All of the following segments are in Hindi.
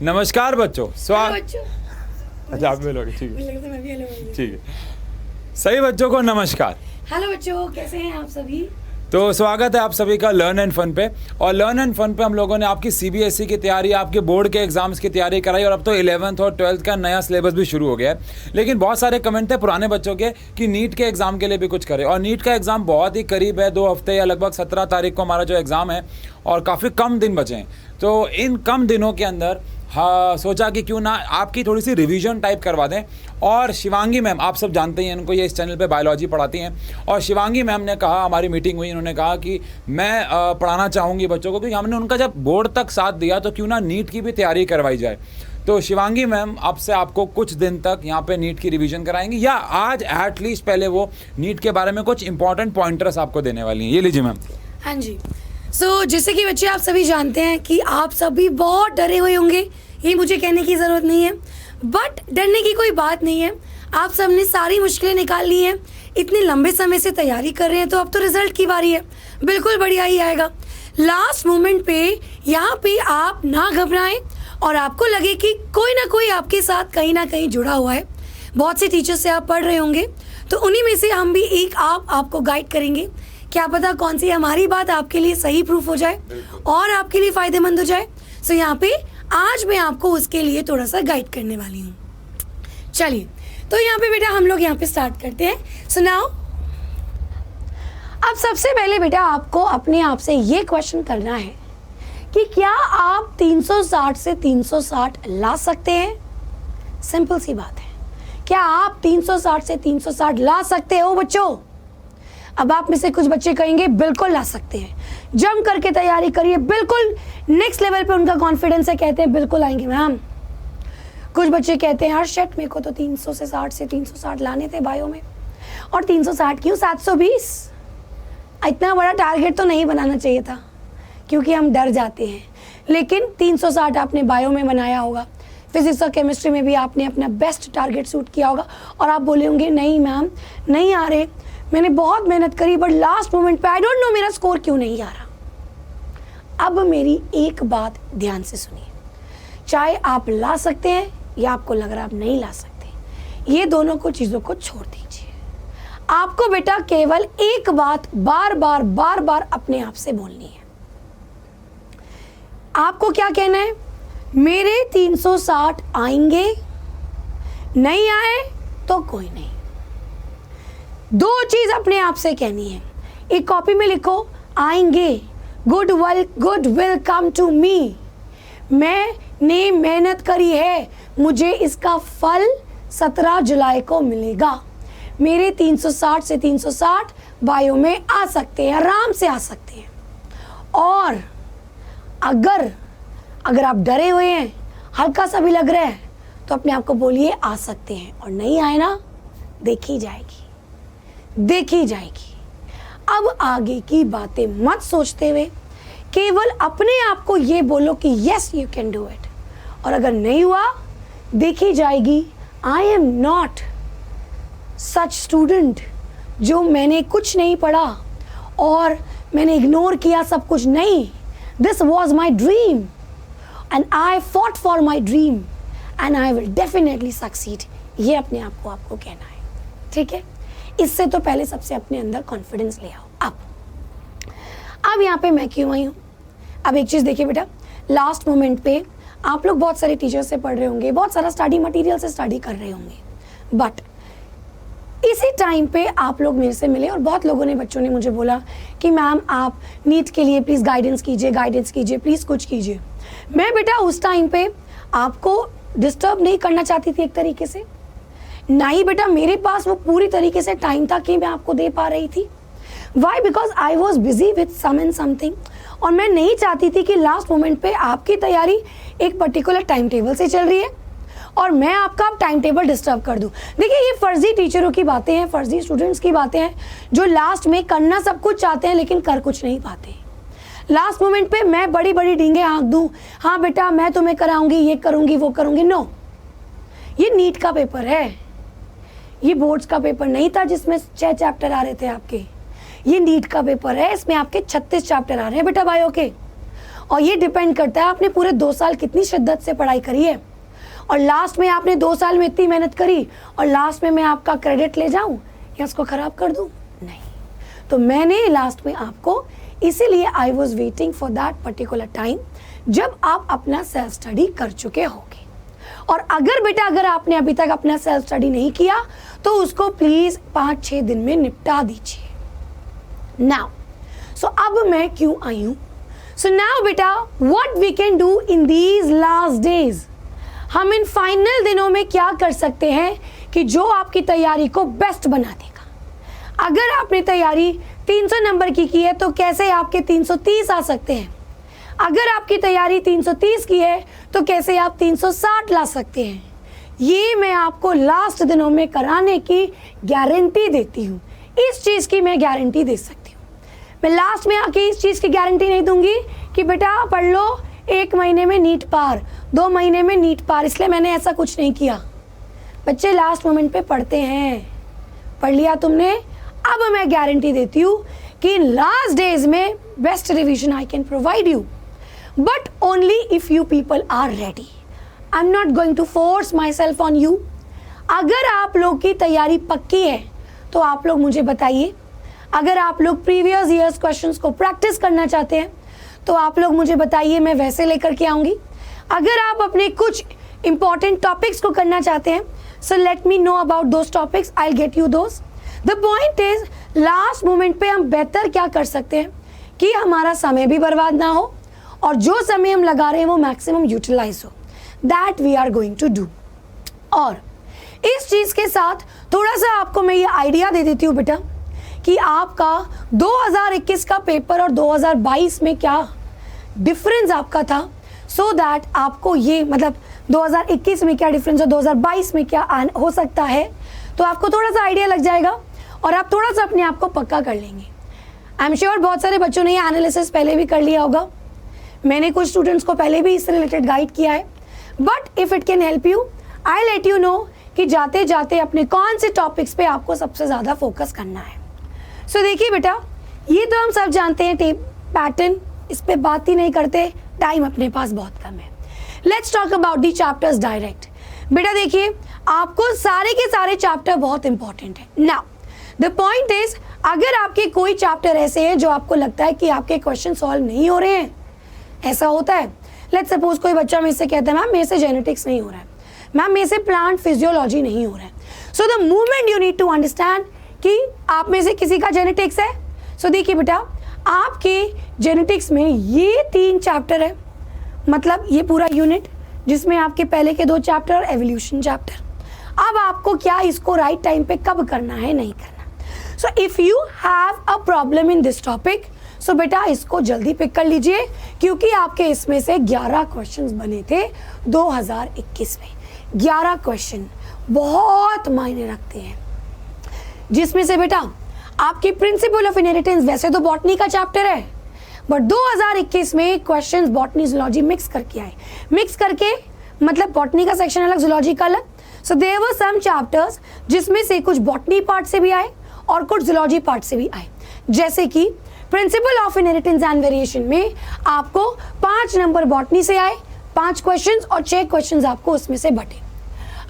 नमस्कार बच्चों, स्वागत। बच्चों अच्छा आप मिलोगे, ठीक है, मैं भी हेलो बोलूं। ठीक है। सही बच्चों को नमस्कार। हेलो बच्चों, कैसे हैं आप सभी? तो स्वागत है आप सभी का लर्न एंड फन पे। और लर्न एंड फन पे हम लोगों ने आपकी सीबीएसई की तैयारी, आपके बोर्ड के एग्जाम्स की तैयारी कराई और अब तो 11th और 12th का नया सिलेबस भी शुरू हो गया है। लेकिन बहुत सारे कमेंट थे पुराने बच्चों के कि नीट के एग्जाम के लिए भी कुछ करें, और नीट का एग्जाम बहुत ही करीब है, 2 हफ्ते या लगभग 17 तारीख को हमारा जो एग्जाम है और काफ़ी कम दिन बचे हैं। तो इन कम दिनों के अंदर हाँ सोचा कि क्यों ना आपकी थोड़ी सी रिवीजन टाइप करवा दें। और शिवांगी मैम, आप सब जानते हैं इनको, ये इस चैनल पे बायोलॉजी पढ़ाती हैं। और शिवांगी मैम ने कहा, हमारी मीटिंग हुई, उन्होंने कहा कि मैं पढ़ाना चाहूँगी बच्चों को, क्योंकि हमने उनका जब बोर्ड तक साथ दिया तो क्यों ना नीट की भी तैयारी करवाई जाए। तो शिवांगी मैम आपसे आपको कुछ दिन तक यहाँ पे नीट की रिवीजन कराएंगी, या आज एटलीस्ट पहले वो नीट के बारे में कुछ इंपॉर्टेंट पॉइंटर्स आपको देने वाली हैं। ये लीजिए मैम। हाँ जी। जैसे कि बच्चे आप सभी जानते हैं कि आप सभी बहुत डरे हुए होंगे, ये मुझे कहने की ज़रूरत नहीं है, बट डरने की कोई बात नहीं है। आप सब ने सारी मुश्किलें निकाल ली हैं, इतने लंबे समय से तैयारी कर रहे हैं, तो अब तो रिजल्ट की बारी है, बिल्कुल बढ़िया ही आएगा। लास्ट मोमेंट पे यहाँ पे आप ना घबराएं और आपको लगे कि कोई ना कोई आपके साथ कहीं ना कहीं जुड़ा हुआ है। बहुत से टीचर से आप पढ़ रहे होंगे, तो उन्हीं में से हम भी एक आपको गाइड करेंगे। क्या पता कौन सी हमारी बात आपके लिए सही प्रूफ हो जाए और आपके लिए फ़ायदेमंद हो जाए। यहाँ पे आज मैं आपको उसके लिए थोड़ा सा गाइड करने वाली हूँ। चलिए, तो यहाँ पे बेटा हम लोग यहाँ पे स्टार्ट करते हैं। सुनाओ। अब सबसे पहले बेटा आपको अपने आप से ये क्वेश्चन करना है कि क्या आप 360 से 360 ला सकते हैं? सिंपल सी बात है, क्या आप 360 से 360 ला सकते हो बच्चों? अब आप में से कुछ बच्चे कहेंगे बिल्कुल ला सकते हैं, जम करके तैयारी करिए, बिल्कुल नेक्स्ट लेवल पे उनका कॉन्फिडेंस है, कहते हैं बिल्कुल आएंगे मैम। कुछ बच्चे कहते हैं यार शेट, मेरे को तो 360 से 360 लाने थे बायो में, और 360 क्यों, 720? इतना बड़ा टारगेट तो नहीं बनाना चाहिए था, क्योंकि हम डर जाते हैं। लेकिन 360 आपने बायो में बनाया होगा, फिजिक्स और केमिस्ट्री में भी आपने अपना बेस्ट टारगेट शूट किया होगा, और आप बोले होंगे नहीं मैम नहीं आ रहे, मैंने बहुत मेहनत करी बट लास्ट मोमेंट पे आई डोंट नो मेरा स्कोर क्यों नहीं आ रहा। अब मेरी एक बात ध्यान से सुनिए, चाहे आप ला सकते हैं या आपको लग रहा है आप नहीं ला सकते, ये दोनों को चीज़ों को छोड़ दीजिए। आपको बेटा केवल एक बात बार बार अपने आप से बोलनी है। आपको क्या कहना है? मेरे 360 आएंगे, नहीं आए तो कोई नहीं। 2 चीज अपने आप से कहनी है। एक कॉपी में लिखो, आएंगे, good will come to me, मैंने मेहनत करी है, मुझे इसका फल 17 जुलाई को मिलेगा। मेरे 360 से 360 बायो में आ सकते हैं, आराम से आ सकते हैं। और अगर आप डरे हुए हैं, हल्का सा भी लग रहा है, तो अपने आप को बोलिए आ सकते हैं, और नहीं आए ना देखी जाएगी। अब आगे की बातें मत सोचते हुए केवल अपने आप को ये बोलो कि yes you can do it, और अगर नहीं हुआ देखी जाएगी। आई एम नॉट सच स्टूडेंट जो मैंने कुछ नहीं पढ़ा और मैंने इग्नोर किया सब कुछ, नहीं। This was my dream and I fought for my dream and I will definitely succeed. ये अपने आप को आपको कहना है, ठीक है? इससे तो पहले सबसे अपने अंदर कॉन्फिडेंस ले आओ। अब यहाँ पे मैं क्यों आई हूँ? अब एक चीज़ देखिए बेटा, लास्ट मोमेंट पे आप लोग बहुत सारे टीचर से पढ़ रहे होंगे, बहुत सारा स्टडी मटेरियल से स्टडी कर रहे होंगे, बट इसी टाइम पे आप लोग मेरे से मिले और बहुत लोगों ने, बच्चों ने मुझे बोला कि मैम आप नीट के लिए प्लीज़ गाइडेंस कीजिए, प्लीज़ कुछ कीजिए। मैं बेटा उस टाइम पे आपको डिस्टर्ब नहीं करना चाहती थी एक तरीके से, ना ही बेटा मेरे पास वो पूरी तरीके से टाइम था कि मैं आपको दे पा रही थी। Why? Because I was busy with some and something, और मैं नहीं चाहती थी कि लास्ट मोमेंट पे आपकी तैयारी एक पर्टिकुलर टाइम टेबल से चल रही है और मैं आपका टाइम टेबल डिस्टर्ब कर दूं। देखिए, ये फर्जी टीचरों की बातें हैं, फर्जी स्टूडेंट्स की बातें हैं, जो लास्ट में करना सब कुछ चाहते हैं लेकिन कर कुछ नहीं पाते। लास्ट मोमेंट पे मैं बड़ी बड़ी डींगे हाँक दूं, हाँ बेटा मैं तुम्हें कराऊंगी, ये करूंगी, वो करूंगी। नो, ये नीट का पेपर है, ये बोर्ड्स का पेपर नहीं था जिसमें 6 चैप्टर आ रहे थे आपके। ये नीट का पेपर है, इसमें आपके 36 चैप्टर आ रहे हैं बेटा बायो के। और ये डिपेंड करता है आपने पूरे 2 साल कितनी शिद्दत से पढ़ाई करी है, और लास्ट में आपने 2 साल में इतनी मेहनत करी और लास्ट में मैं आपका क्रेडिट ले जाऊं या उसको खराब कर दूं? नहीं। तो मैंने लास्ट में आपको, इसीलिए I was waiting for that particular time जब आप अपना सेल्फ स्टडी कर चुके होंगे। और अगर बेटा अगर आपने अभी तक अपना सेल्फ स्टडी नहीं किया तो उसको प्लीज 5-6 दिन में निपटा दीजिए। नाउ सो अब मैं क्यों आई हूं? सो नाउ बेटा what we can do in these last days, हम इन फाइनल दिनों में क्या कर सकते हैं कि जो आपकी तैयारी को बेस्ट बना देगा। अगर आपने तैयारी 300 नंबर की है तो कैसे आपके 330 आ सकते हैं। अगर आपकी तैयारी 330 की है तो कैसे आप 360 ला सकते हैं। ये मैं आपको लास्ट दिनों में कराने की गारंटी देती हूँ। इस चीज़ की मैं गारंटी दे सकती हूँ। मैं लास्ट में आके इस चीज़ की गारंटी नहीं दूंगी कि बेटा पढ़ लो 1 महीने में नीट पार, 2 महीने में नीट पार, इसलिए मैंने ऐसा कुछ नहीं किया। बच्चे लास्ट मोमेंट पे पढ़ते हैं। पढ़ लिया तुमने, अब मैं गारंटी देती हूँ कि लास्ट डेज में best revision I can provide you, but only if you people are ready. I am not going to force myself on you. अगर आप लोग की तैयारी पक्की है तो आप लोग मुझे बताइए। अगर आप लोग प्रीवियस ईयर्स क्वेश्चंस को प्रैक्टिस करना चाहते हैं तो आप लोग मुझे बताइए, मैं वैसे लेकर के आऊँगी। अगर आप अपने कुछ इंपॉर्टेंट टॉपिक्स को करना चाहते हैं, so let me know about those topics, I will get you those. The point is last moment पे हम बेहतर क्या कर सकते हैं कि हमारा समय भी बर्बाद ना हो और जो समय हम लगा रहे हैं वो मैक्सिमम यूटिलाइज हो। That we are going to do. और इस चीज़ के साथ थोड़ा सा आपको मैं ये आइडिया दे देती हूँ बेटा कि आपका 2021 का पेपर और 2022 में क्या डिफरेंस आपका था, सो दैट आपको ये मतलब 2021 में क्या डिफरेंस और 2022 में क्या हो सकता है, तो आपको थोड़ा सा आइडिया लग जाएगा और आप थोड़ा सा अपने आप को पक्का कर लेंगे। आई एम श्योर बहुत सारे बच्चों ने ये एनालिसिस पहले भी कर लिया होगा। मैंने कुछ स्टूडेंट्स को पहले भी इससे रिलेटेड गाइड किया है, but if it can help you I let you know कि जाते जाते अपने कौन से टॉपिक्स पे आपको सबसे ज़्यादा फोकस करना है। सो देखिए बेटा, ये तो हम सब जानते हैं टेप पैटर्न, इस पे बात ही नहीं करते, टाइम अपने पास बहुत कम है। Let's talk about the chapters direct. बेटा देखिए, आपको सारे के सारे चैप्टर बहुत इंपॉर्टेंट है। नाउ द पॉइंट इज, अगर आपके कोई चैप्टर ऐसे हैं जो आपको लगता है कि आपके क्वेश्चन सॉल्व नहीं हो रहे हैं, ऐसा होता है। लेट्स सपोज कोई बच्चा मेरे से कहता है मैम मेरे से जेनेटिक्स नहीं हो रहा है, मैम मेरे से प्लांट फिजियोलॉजी नहीं हो रहा है। So the moment you need to understand कि आप में से किसी का जेनेटिक्स है। सो देखिए बेटा, आपके जेनेटिक्स में ये 3 चैप्टर है, मतलब ये पूरा यूनिट जिसमें आपके पहले के 2 चैप्टर और एवोल्यूशन चैप्टर। अब आपको क्या इसको राइट टाइम पे कब करना है, नहीं करना। So if you have a problem in this topic, so बेटा इसको जल्दी पिक कर लीजिए, क्योंकि आपके इसमें से 11 क्वेश्चंस बने थे 2021 में। 11 क्वेश्चन बहुत मायने रखते हैं, जिसमें से बेटा आपकी प्रिंसिपल ऑफ इनहेरिटेंस वैसे तो बॉटनी का चैप्टर है, बट 2021 में क्वेश्चंस बॉटनी जूलॉजी मिक्स करके आए। मिक्स करके मतलब बॉटनी का सेक्शन अलग, जूलॉजी का अलग। So there were some chapters जिसमें से कुछ बॉटनी पार्ट से भी आए और कुछ जूलॉजी पार्ट से भी आए। जैसे कि principle of inheritance and variation में आपको 5 नंबर बॉटनी से आए, 5 क्वेश्चंस, और 6 क्वेश्चंस आपको उसमें से बटे।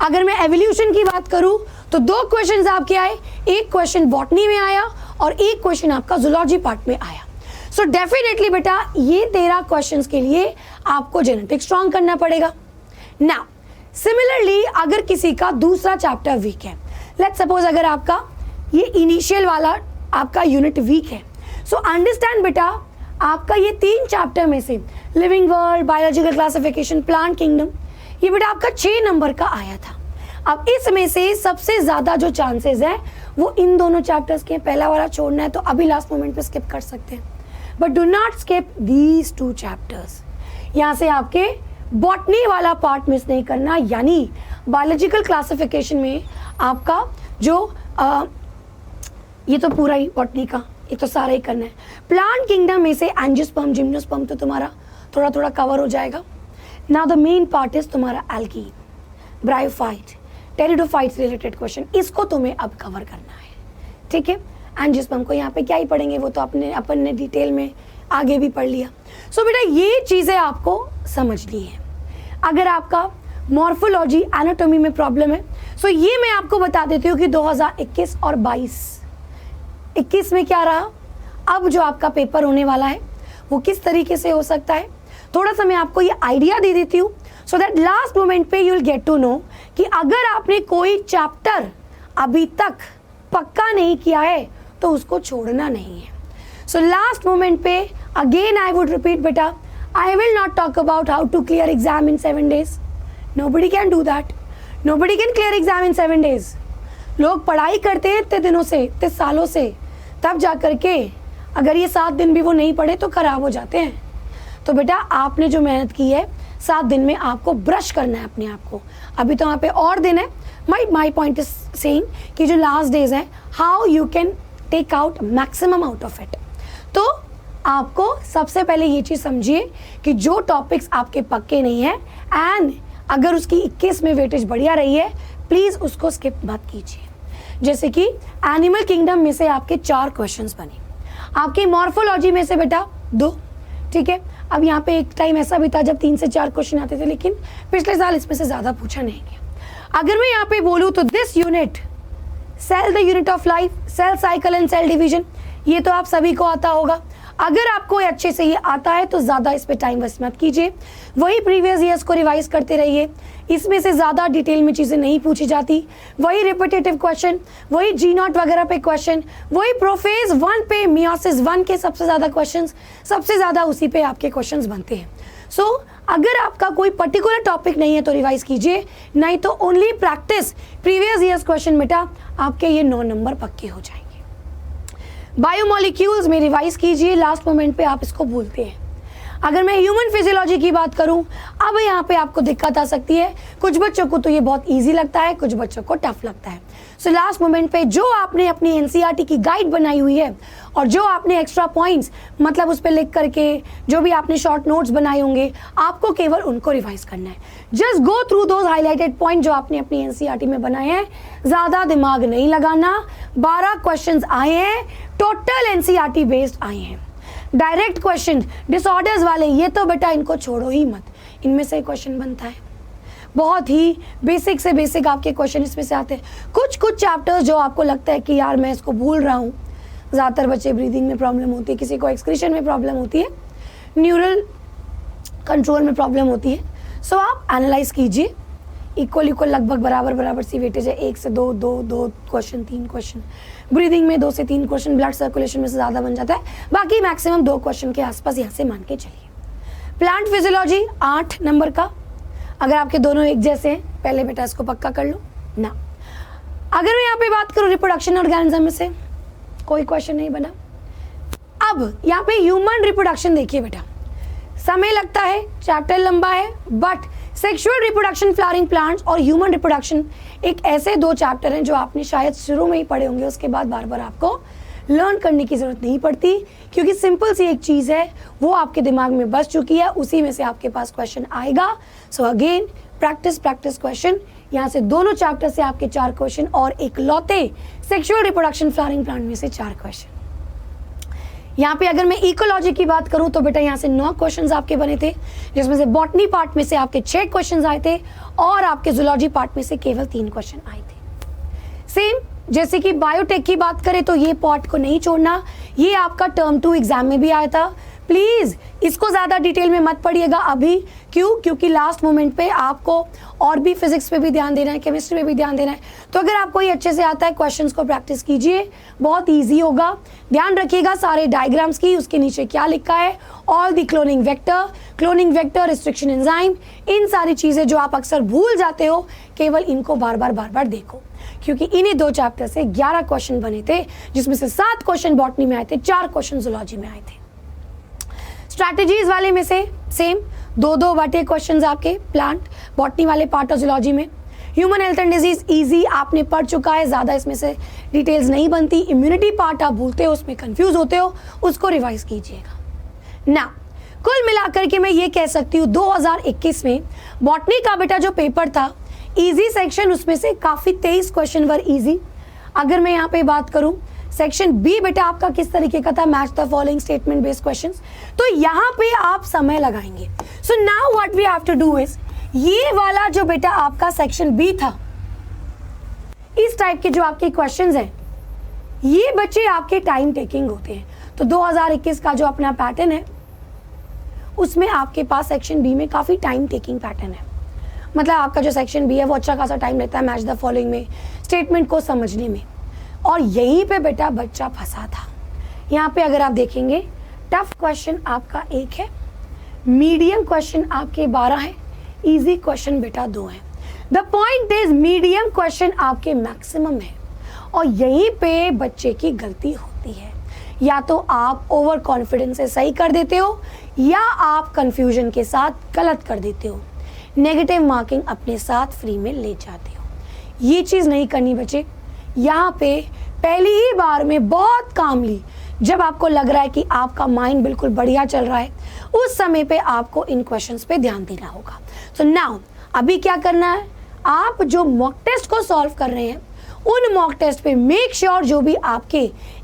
अगर मैं एवोल्यूशन की बात करूं तो 2 क्वेश्चंस आपके आए, 1 क्वेश्चन बॉटनी में आया और 1 क्वेश्चन आपका जूलॉजी पार्ट में आया। सो डेफिनेटली बेटा ये 13 क्वेश्चंस के लिए आपको जेनेटिक्स स्ट्रॉन्ग करना पड़ेगा। नाउ सिमिलरली अगर किसी का दूसरा चैप्टर वीक है, लेट्स सपोज अगर आपका ये इनिशियल वाला आपका यूनिट वीक है, सो अंडरस्टैंड बेटा आपका ये 3 चैप्टर में से living world, biological classification, plant kingdom, ये बेटा आपका 6 नंबर का आया था। अब इसमें से सबसे ज़्यादा जो चांसेस हैं वो इन दोनों चैप्टर्स के। पहला वाला छोड़ना है तो अभी लास्ट मोमेंट पे स्किप कर सकते हैं, but do not skip these 2 chapters. यहाँ से आपके बॉटनी वाला पार्ट मिस नहीं करना, यानी बायोलॉजिकल क्लासिफिकेशन में आपका जो ये तो पूरा ही बॉटनी का, ये तो सारा ही करना है। प्लांट किंगडम में से एंजियोस्पर्म, जिम्नोस्पर्म तो तुम्हारा थोड़ा थोड़ा कवर हो जाएगा। Now the main part is तुम्हारा एल्कीन, ब्रायोफाइट, टेरिडोफाइट से रिलेटेड क्वेश्चन, इसको तुम्हें अब कवर करना है, ठीक है। एंजियोस्पर्म को यहाँ पे क्या ही पढ़ेंगे, वो तो अपन ने डिटेल में आगे भी पढ़ लिया। सो बेटा ये चीज़ें आपको समझनी है। अगर आपका मॉर्फोलॉजी एनाटॉमी में प्रॉब्लम है, सो ये मैं आपको बता देती हूँ कि 2021 और 21 में क्या रहा, अब जो आपका पेपर होने वाला है वो किस तरीके से हो सकता है, थोड़ा सा मैं आपको ये आइडिया दे देती हूँ, सो दैट लास्ट मोमेंट पे you will get to know कि अगर आपने कोई चैप्टर अभी तक पक्का नहीं किया है तो उसको छोड़ना नहीं है। सो लास्ट मोमेंट पे अगेन आई वुड रिपीट बेटा, I will not talk about how to clear exam in 7 days। Nobody can do that, nobody can clear exam in 7 days। लोग पढ़ाई करते हैं इतने दिनों से, इतने सालों से, तब जा करके अगर ये 7 दिन भी वो नहीं पढ़े तो खराब हो जाते हैं। तो बेटा आपने जो मेहनत की है 7 दिन में आपको ब्रश करना है अपने आप को। अभी तो वहाँ पे और दिन है। माई पॉइंट इज सेइंग कि जो लास्ट डेज हैं, how you can take out maximum out of it. तो आपको सबसे पहले ये चीज़ समझिए कि जो टॉपिक्स आपके पक्के नहीं है एंड अगर उसकी 21 में वेटेज बढ़िया रही है, प्लीज़ उसको स्किप मत कीजिए। जैसे कि एनिमल किंगडम में से आपके 4 क्वेश्चंस बने, आपकी मॉर्फोलॉजी में से बेटा 2, ठीक है। अब यहाँ पे एक टाइम ऐसा भी था जब 3 से 4 क्वेश्चन आते थे, लेकिन पिछले साल इसमें से ज़्यादा पूछा नहीं गया। अगर मैं यहाँ पे बोलूँ तो this unit, cell the unit of life, cell cycle and cell division, ये तो आप सभी को आता होगा। अगर आपको अच्छे से ये आता है तो ज़्यादा इस पे टाइम वेस्ट मत कीजिए, वही प्रीवियस ईयर्स को रिवाइज करते रहिए। इसमें से ज़्यादा डिटेल में चीज़ें नहीं पूछी जाती, वही रिपीटेटिव क्वेश्चन, वही G0 वगैरह पे क्वेश्चन, वही प्रोफेज 1 पे, मियोसिस 1 के सबसे ज़्यादा क्वेश्चंस, सबसे ज़्यादा उसी पे आपके क्वेश्चंस बनते हैं। सो अगर आपका कोई पर्टिकुलर टॉपिक नहीं है तो रिवाइज कीजिए, नहीं तो only practice previous years question बेटा, आपके ये 9 नंबर पक्के हो जाएंगे। बायोमोलिक्यूल्स में रिवाइज कीजिए, लास्ट मोमेंट पे आप इसको भूलते हैं। अगर मैं ह्यूमन फिजियोलॉजी की बात करूं, अब यहाँ पे आपको दिक्कत आ सकती है। कुछ बच्चों को तो ये बहुत इजी लगता है, कुछ बच्चों को टफ लगता है। सो लास्ट मोमेंट पे जो आपने अपनी एनसीईआरटी की गाइड बनाई हुई है और जो आपने एक्स्ट्रा पॉइंट्स मतलब उस पर लिख करके जो भी आपने शॉर्ट नोट्स बनाए होंगे, आपको केवल उनको रिवाइज करना है। Just go through those highlighted point जो आपने अपनी एनसीईआरटी में बनाए हैं, ज़्यादा दिमाग नहीं लगाना। 12 क्वेश्चंस आए हैं, टोटल एनसीईआरटी बेस्ड आए हैं। डायरेक्ट क्वेश्चन डिसऑर्डर्स वाले, ये तो बेटा इनको छोड़ो ही मत, इनमें से क्वेश्चन बनता है। बहुत ही बेसिक से बेसिक आपके क्वेश्चन इसमें से आते हैं। कुछ चैप्टर्स जो आपको लगता है कि यार मैं इसको भूल रहा हूँ, ज़्यादातर बच्चे ब्रीदिंग में प्रॉब्लम होती है, किसी को एक्सक्रीशन में प्रॉब्लम होती है, न्यूरल कंट्रोल में प्रॉब्लम होती है। सो आप एनालाइज कीजिए, इक्वल लगभग बराबर सी वेटेज है, 1 से 2 क्वेश्चन, 3 क्वेश्चन, ब्रीदिंग में 2 से 3 क्वेश्चन, ब्लड सर्कुलेशन में से ज़्यादा बन जाता है, बाकी मैक्सिमम 2 क्वेश्चन के आसपास यहाँ से मान के चलिए। प्लांट फिजियोलॉजी 8 नंबर का, अगर आपके दोनों एक जैसे हैं, पहले बेटा इसको पक्का कर लो ना। अगर मैं यहाँ पे बात करूँ रिप्रोडक्शन ऑर्गेनिज्म में से कोई क्वेश्चन नहीं बना। अब यहाँ पे ह्यूमन रिप्रोडक्शन देखिए बेटा, समय लगता है, चैप्टर लंबा है, but sexual reproduction, flowering plants और ह्यूमन रिप्रोडक्शन एक ऐसे 2 चैप्टर हैं जो आपने शायद शुरू में ही पढ़े होंगे, उसके बाद बार बार आपको लर्न करने की ज़रूरत नहीं पड़ती, क्योंकि सिंपल सी एक चीज़ है, वो आपके दिमाग में बस चुकी है, उसी में से आपके पास क्वेश्चन आएगा। सो अगेन प्रैक्टिस क्वेश्चन, यहाँ से दोनों चैप्टर से आपके 4 क्वेश्चन और एक लौते सेक्सुअल रिप्रोडक्शन फ्लावरिंग प्लांट में से 4 क्वेश्चन। यहाँ पे अगर मैं इकोलॉजी की बात करूँ तो बेटा यहाँ से 9 क्वेश्चंस आपके बने थे, जिसमें से बॉटनी पार्ट में से आपके 6 क्वेश्चंस आए थे और आपके जूलॉजी पार्ट में से केवल 3 क्वेश्चन आए थे। सेम जैसे कि बायोटेक की बात करें तो ये पार्ट को नहीं छोड़ना, ये आपका टर्म 2 एग्जाम में भी आया था। प्लीज़ इसको ज़्यादा डिटेल में मत पढ़िएगा अभी, क्योंकि लास्ट मोमेंट पे आपको और भी फिजिक्स पे भी ध्यान देना है, केमिस्ट्री पे भी ध्यान देना है। तो अगर आपको ये अच्छे से आता है, क्वेश्चंस को प्रैक्टिस कीजिए, बहुत ईजी होगा। ध्यान रखिएगा सारे डायग्राम्स की, उसके नीचे क्या लिखा है, all the cloning vector, restriction enzyme, इन सारी चीज़ें जो आप अक्सर भूल जाते हो, केवल इनको बार बार देखो, क्योंकि इन्हीं 2 चैप्टर से 11 क्वेश्चन बने थे, जिसमें से 7 क्वेश्चन बॉटनी में आए थे, 4 क्वेश्चन जूलॉजी में आए थे। स्ट्रैटेजीज वाले में से सेम 2 बटे क्वेश्चंस आपके प्लांट बॉटनी वाले पार्ट और जूलॉजी में। Human health and disease easy आपने पढ़ चुका है, ज़्यादा इसमें से डिटेल्स नहीं बनती। इम्यूनिटी पार्ट आप भूलते हो, उसमें कंफ्यूज होते हो, उसको रिवाइज कीजिएगा ना। कुल मिलाकर के मैं ये कह सकती हूँ 2021 में बॉटनी का बेटा जो पेपर था, इजी सेक्शन उसमें से काफ़ी 23 क्वेश्चन वर इजी। अगर मैं यहाँ पे बात करूँ सेक्शन बी बेटा आपका किस तरीके का था, match the following statement based questions. तो यहाँ पे आप समय लगाएंगे। So now what we have to do is, ये वाला जो बेटा आपका सेक्शन बी था, इस टाइप के जो आपके क्वेश्चंस हैं, ये बच्चे आपके टाइम टेकिंग होते हैं। तो 2021 का जो अपना पैटर्न है उसमें आपके पास सेक्शन बी में काफ़ी टाइम टेकिंग पैटर्न है। मतलब आपका जो सेक्शन बी है वो अच्छा खासा टाइम लेता है मैच द फॉलोइंग में, स्टेटमेंट को समझने में। और यहीं पे बेटा बच्चा फंसा था। यहाँ पे अगर आप देखेंगे टफ क्वेश्चन आपका 1 है, मीडियम क्वेश्चन आपके 12 है, इजी क्वेश्चन बेटा 2 है। The point is medium question आपके मैक्सिमम है और यहीं पे बच्चे की गलती होती है। या तो आप ओवर कॉन्फिडेंस से सही कर देते हो या आप कंफ्यूजन के साथ गलत कर देते हो, नेगेटिव मार्किंग अपने साथ फ्री में ले जाते हो। ये चीज़ नहीं करनी बच्चे। यहाँ पे पहली ही बार में बहुत कामली, जब आपको लग रहा है कि आपका माइंड बिल्कुल बढ़िया चल रहा है, उस समय पे आपको इन क्वेश्चंस पे ध्यान देना होगा। सो नाउ अभी क्या करना है, आप जो मॉक टेस्ट को सॉल्व कर रहे हैं उन मॉक टेस्ट पे मेक श्योर जो भी आपके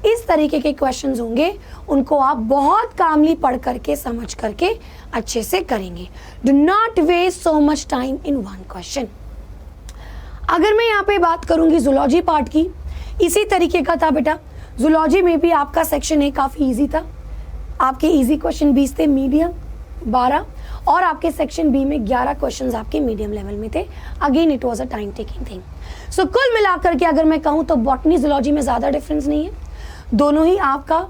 इस तरीके के क्वेश्चंस होंगे उनको आप बहुत कामली पढ़ करके समझ करके अच्छे से करेंगे। Do not waste so much time in one question. अगर मैं यहाँ पे बात करूंगी जूलॉजी पार्ट की, इसी तरीके का था बेटा। जूलॉजी में भी आपका सेक्शन ए काफ़ी इजी था, आपके इजी क्वेश्चन 20 थे, मीडियम 12, और आपके सेक्शन बी में 11 क्वेश्चंस आपके मीडियम लेवल में थे। Again it was a time taking thing. So कुल मिलाकर के अगर मैं कहूँ तो बॉटनी जूलॉजी में ज़्यादा डिफरेंस नहीं है, दोनों ही आपका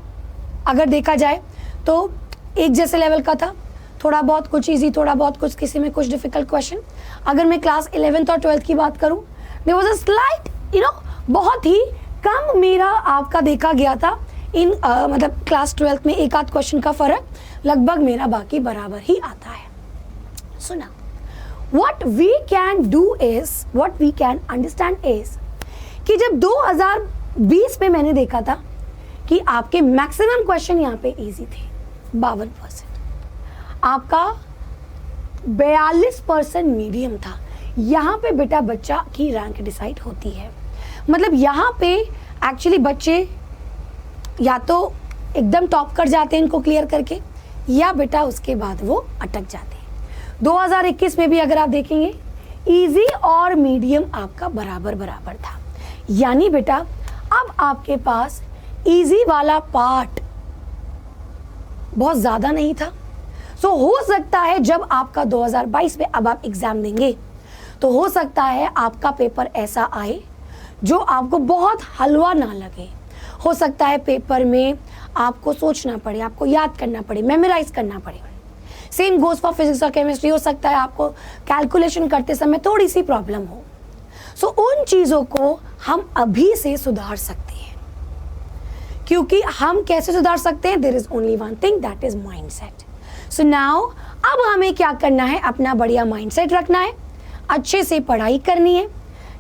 अगर देखा जाए तो एक जैसे लेवल का था। थोड़ा बहुत कुछ इजी, थोड़ा बहुत कुछ किसी में कुछ डिफिकल्ट क्वेश्चन। अगर मैं क्लास 11th और 12th की बात करूँ, देयर वाज अ स्लाइट बहुत ही कम मेरा आपका देखा गया था इन मतलब क्लास 12th में एक आध क्वेश्चन का फर्क, लगभग मेरा बाकी बराबर ही आता है। सुना, what we can do is, what we can understand is कि जब 2020 में मैंने देखा था कि आपके मैक्सिमम क्वेश्चन यहाँ पे इजी थे 52%, आपका 42% मीडियम था। यहाँ पे बेटा बच्चा की रैंक डिसाइड होती है। मतलब यहाँ पे एक्चुअली बच्चे या तो एकदम टॉप कर जाते हैं इनको क्लियर करके, या बेटा उसके बाद वो अटक जाते हैं। 2021 में भी अगर आप देखेंगे इजी और मीडियम आपका बराबर बराबर था। यानी बेटा अब आपके पास इजी वाला पार्ट बहुत ज़्यादा नहीं था। सो हो सकता है जब आपका 2022 में अब आप एग्ज़ाम देंगे तो हो सकता है आपका पेपर ऐसा आए जो आपको बहुत हलवा ना लगे। हो सकता है पेपर में आपको सोचना पड़े, आपको याद करना पड़े, मेमोराइज करना पड़े। सेम गोज फॉर फिजिक्स और केमिस्ट्री, हो सकता है आपको कैलकुलेशन करते समय थोड़ी सी प्रॉब्लम हो। सो उन चीज़ों को हम अभी से सुधार सकते हैं। क्योंकि हम कैसे सुधार सकते हैं? There is only one thing, that is mindset. So now अब हमें क्या करना है? अपना बढ़िया माइंडसेट रखना है, अच्छे से पढ़ाई करनी है,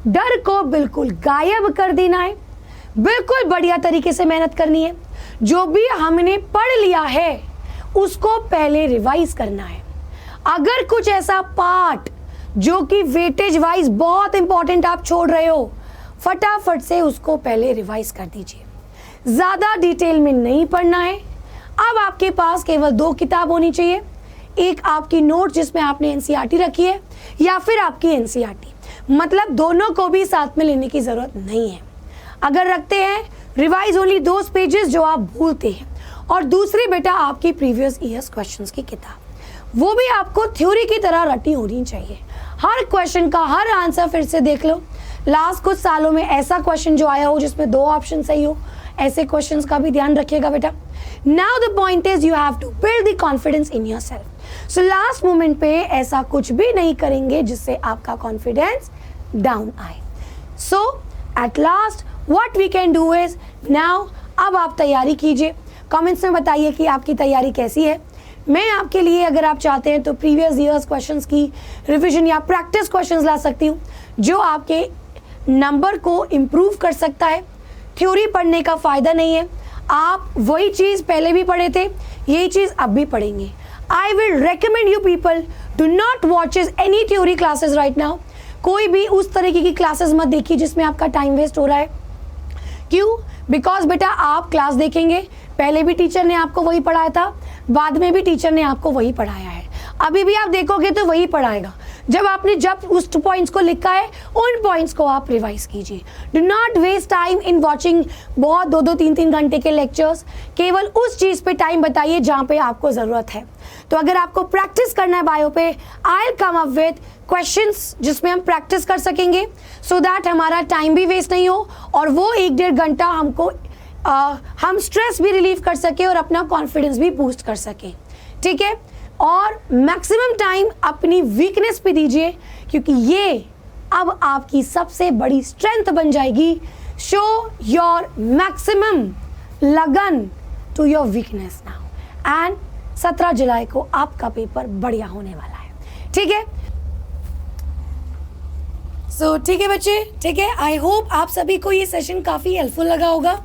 डर को बिल्कुल गायब कर देना है, बिल्कुल बढ़िया तरीके से मेहनत करनी है। जो भी हमने पढ़ लिया है उसको पहले रिवाइज करना है। अगर कुछ ऐसा पार्ट जो कि वेटेज वाइज बहुत इंपॉर्टेंट आप छोड़ रहे हो, फटाफट से उसको पहले रिवाइज कर दीजिए। ज़्यादा डिटेल में नहीं पढ़ना है। अब आपके पास केवल 2 किताब होनी चाहिए, एक आपकी नोट जिसमें आपने एनसीईआरटी रखी है, या फिर आपकी एनसीईआरटी। मतलब दोनों को भी साथ में लेने की ज़रूरत नहीं है। अगर रखते हैं, रिवाइज ओनली दोज पेजेस जो आप भूलते हैं, और दूसरी बेटा आपकी प्रीवियस ईयर्स क्वेश्चंस की किताब, वो भी आपको थ्योरी की तरह रटी होनी चाहिए। हर क्वेश्चन का हर आंसर फिर से देख लो। लास्ट कुछ सालों में ऐसा क्वेश्चन जो आया हो जिसमें 2 ऑप्शन सही हो, ऐसे क्वेश्चंस का भी ध्यान रखिएगा बेटा। Now the point is you have to build the confidence in yourself. So last moment पे ऐसा कुछ भी नहीं करेंगे जिससे आपका कॉन्फिडेंस डाउन आए। So at last what we can do is, now अब आप तैयारी कीजिए। कमेंट्स में बताइए कि आपकी तैयारी कैसी है। मैं आपके लिए अगर आप चाहते हैं तो प्रीवियस ईयर्स क्वेश्चंस की रिवीजन या प्रैक्टिस क्वेश्चंस ला सकती हूँ जो आपके नंबर को इम्प्रूव कर सकता है। थ्योरी पढ़ने का फ़ायदा नहीं है, आप वही चीज़ पहले भी पढ़े थे, यही चीज़ अब भी पढ़ेंगे। I will recommend you people do not watches any theory classes right now. कोई भी उस तरीके की क्लासेस मत देखिए जिसमें आपका टाइम वेस्ट हो रहा है, क्यों? बिकॉज बेटा आप क्लास देखेंगे, पहले भी टीचर ने आपको वही पढ़ाया था, बाद में भी टीचर ने आपको वही पढ़ाया है, अभी भी आप देखोगे तो वही पढ़ाएगा। जब उस पॉइंट्स को लिखा है उन पॉइंट्स को आप रिवाइज कीजिए। Do not waste time in watching बहुत 2-2, 3-3 घंटे के लेक्चर्स। केवल उस चीज़ पे टाइम बताइए जहाँ पे आपको ज़रूरत है। तो अगर आपको प्रैक्टिस करना है बायो पे, I will come up with questions जिसमें हम प्रैक्टिस कर सकेंगे, सो दैट हमारा टाइम भी वेस्ट नहीं हो और वो 1-1.5 घंटा हमको हम स्ट्रेस भी रिलीव कर सके और अपना कॉन्फिडेंस भी बूस्ट कर सके। ठीक है, और मैक्सिमम टाइम अपनी वीकनेस पे दीजिए, क्योंकि ये अब आपकी सबसे बड़ी स्ट्रेंथ बन जाएगी। शो योर मैक्सिमम लगन to your weakness now, and 17 जुलाई को आपका पेपर बढ़िया होने वाला है। ठीक है, सो ठीक है बच्चे, ठीक है। आई होप आप सभी को ये सेशन काफ़ी हेल्पफुल लगा होगा।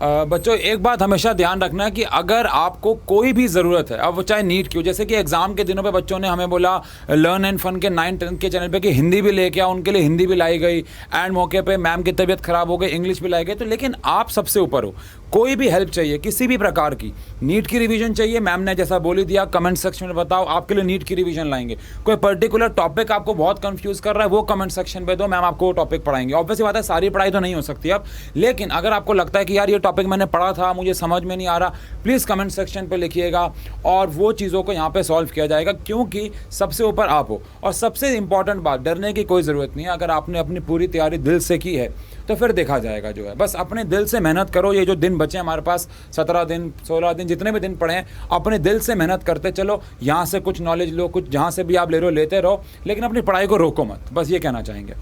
बच्चों एक बात हमेशा ध्यान रखना है कि अगर आपको कोई भी ज़रूरत है, अब वो चाहे नीट की हो, जैसे कि एग्ज़ाम के दिनों पे बच्चों ने हमें बोला लर्न एंड फन के 9-10 के चैनल पे कि हिंदी भी लेके आओ, उनके लिए हिंदी भी लाई गई, एंड मौके पे मैम की तबीयत ख़राब हो गई, इंग्लिश भी लाई गई। तो लेकिन आप सबसे ऊपर हो, कोई भी हेल्प चाहिए किसी भी प्रकार की, नीट की रिवीजन चाहिए, मैम ने जैसा बोली दिया, कमेंट सेक्शन में बताओ, आपके लिए नीट की रिवीजन लाएंगे। कोई पर्टिकुलर टॉपिक आपको बहुत कंफ्यूज कर रहा है, वो कमेंट सेक्शन पे दो, मैम आपको वो टॉपिक पढ़ाएंगे। ऑब्वियसली बात है सारी पढ़ाई तो नहीं हो सकती अब, लेकिन अगर आपको लगता है कि यार ये टॉपिक मैंने पढ़ा था, मुझे समझ में नहीं आ रहा, प्लीज़ कमेंट सेक्शन पे लिखिएगा और वो चीज़ों को यहाँ पे सॉल्व किया जाएगा, क्योंकि सबसे ऊपर आप हो। और सबसे इंपॉर्टेंट बात, डरने की कोई ज़रूरत नहीं है। अगर आपने अपनी पूरी तैयारी दिल से की है तो फिर देखा जाएगा जो है। बस अपने दिल से मेहनत करो। ये जो दिन बचे हमारे पास 17 दिन 16 दिन जितने भी दिन पड़े हैं, अपने दिल से मेहनत करते चलो। यहाँ से कुछ नॉलेज लो, कुछ जहाँ से भी आप ले रहे हो लेते रहो, लेकिन अपनी पढ़ाई को रोको मत। बस ये कहना चाहेंगे।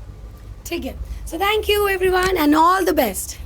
ठीक है, so thank you everyone and all the best.